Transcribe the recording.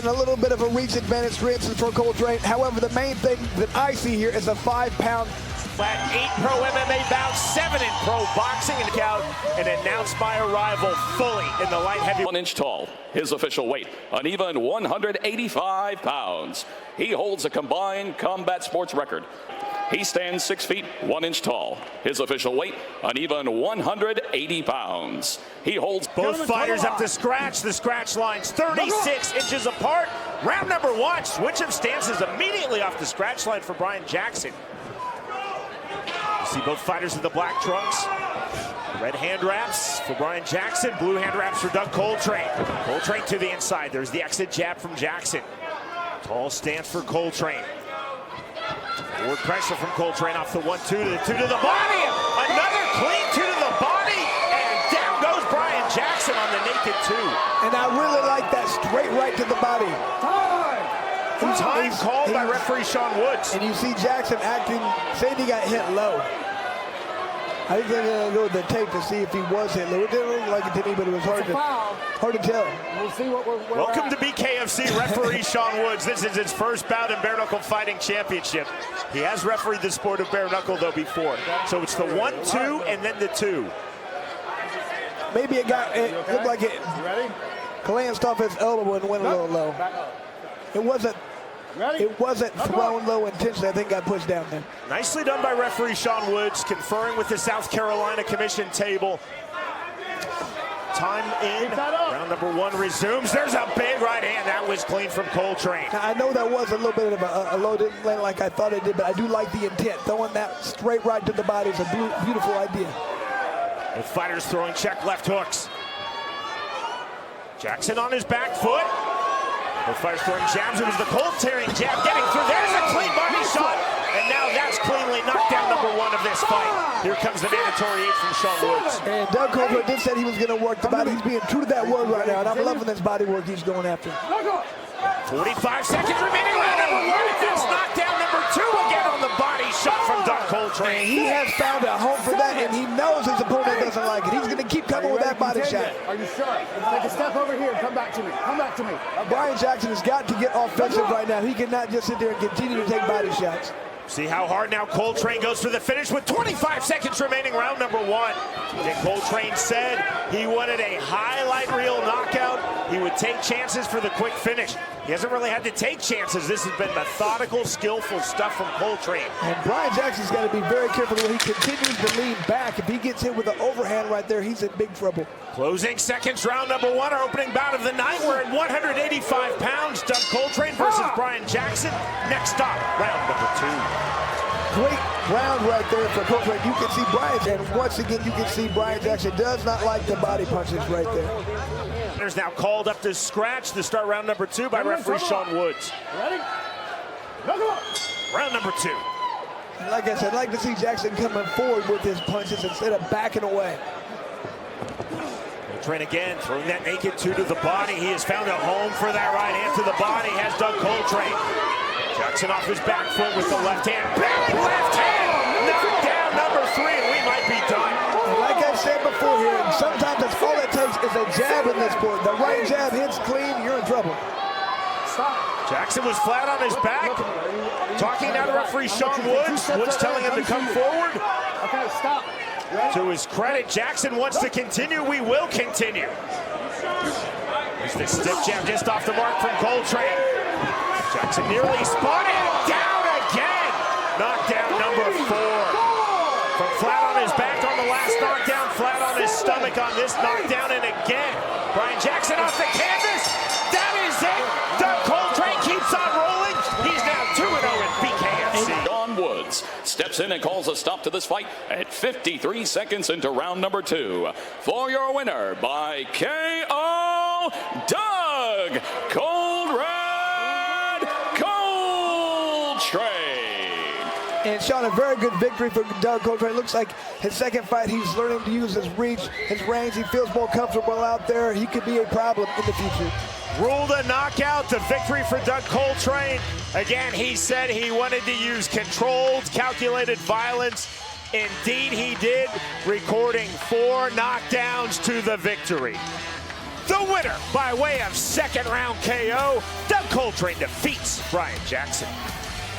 A little bit of a reach advantage for instance for Coltrane. However, the main thing that I see here is a 5-pound. At 8 pro MMA bouts, 7 in pro boxing, and out and announced my arrival fully in the light heavy. 1 inch tall, his official weight, an even 185 pounds. He holds a combined combat sports record. He stands 6 feet, 1 inch tall. His official weight, an even 180 pounds. He holds both fighters up to scratch. The scratch line's 36 inches apart. Round number 1, switch of stances immediately off the scratch line for Brian Jackson. You see both fighters in the black trunks. Red hand wraps for Brian Jackson, blue hand wraps for Doug Coltrane. Coltrane to the inside. There's the exit jab from Jackson. Tall stance for Coltrane. Forward pressure from Coltrane off the 1-2 to the 2 to the body. Another clean 2 to the body. And down goes Brian Jackson on the naked 2. And I really like that straight right to the body. Time called by referee Sean Woods. And you see Jackson acting, saying he got hit low. I think they're going to go with the tape to see if he was hit low. It didn't look like it to me, but it was hard to tell. We'll see what we're Welcome to BKFC, referee Sean Woods. This is his first bout in bare knuckle fighting championship. He has refereed the sport of bare knuckle though before. So it's the 1-2 and then the 2. Maybe it looked like it glanced off his elbow and went a little low. It wasn't thrown low intentionally. I think got pushed down there. Nicely done by referee Sean Woods, conferring with the South Carolina Commission table. Time in. Round number 1 resumes. There's a big right hand. That was clean from Coltrane. Now, I know that was a little bit of a low, didn't land like I thought it did, but I do like the intent. Throwing that straight right to the body is a beautiful idea. The fighters throwing check left hooks. Jackson on his back foot. The fighters throwing jabs. It was the Coltrane jab getting through. There's a clean body shot. And now that's cleanly knockdown number 1 of this fight. Here comes the mandatory 8 from Sean Woods. And Doug Coltrane did say he was going to work the body. He's being true to that word right now, and I'm loving this body work he's going after. 45 seconds remaining. Round number 1. That's knockdown number 2 again on the body shot from Doug Coltrane. He has found a home for that, and he knows his opponent doesn't like it. He's going to keep coming with that body shot. Are you sure? Take a step over here and come back to me. Come back to me. Brian Jackson has got to get offensive right now. He cannot just sit there and continue to take body shots. See how hard now Coltrane goes for the finish with 25 seconds remaining, round number 1. And Coltrane said he wanted a highlight reel knockout. He would take chances for the quick finish. He hasn't really had to take chances. This has been methodical, skillful stuff from Coltrane. And Brian Jackson's got to be very careful when he continues to lean back. If he gets hit with an overhand right there, he's in big trouble. Closing seconds, round number 1, our opening bout of the night. We're at 185 pounds. Doug Coltrane versus Brian Jackson. Next stop, round number 2. Great round right there for Coltrane. You can see Brian, and once again, you can see Brian Jackson does not like the body punches right there. There's now called up to scratch to start round number 2 by referee Sean Woods. Ready? Round number 2. Like I said, I'd like to see Jackson coming forward with his punches instead of backing away. Coltrane again, throwing that naked 2 to the body. He has found a home for that right hand to the body, has Doug Coltrane. Jackson off his back foot with the left hand. Big left hand! Knockdown number 3, and we might be done. And like I said before here, and sometimes that's all it takes is a jab in this sport. The right jab hits clean, you're in trouble. Jackson was flat on his back. Talking now to referee Sean Woods. Woods telling him to come forward. Okay, stop. To his credit, Jackson wants to continue. We will continue. There's the stiff jab just off the mark from Coltrane. Jackson nearly spotted. Down again. Knockdown number 4. From flat on his back on the last knockdown, flat on his stomach on this knockdown, and again. Brian Jackson off the canvas. That is it. Doug Coltrane keeps on rolling. He's now 2-0 in BKFC. Sean Woods steps in and calls a stop to this fight at 53 seconds into round number 2. For your winner by KO, Doug Coltrane. And Sean, a very good victory for Doug Coltrane. Looks like his second fight, he's learning to use his reach, his range. He feels more comfortable out there. He could be a problem in the future. Ruled a knockout, the victory for Doug Coltrane. Again, he said he wanted to use controlled, calculated violence. Indeed, he did, recording 4 knockdowns to the victory. The winner by way of second round KO, Doug Coltrane defeats Brian Jackson.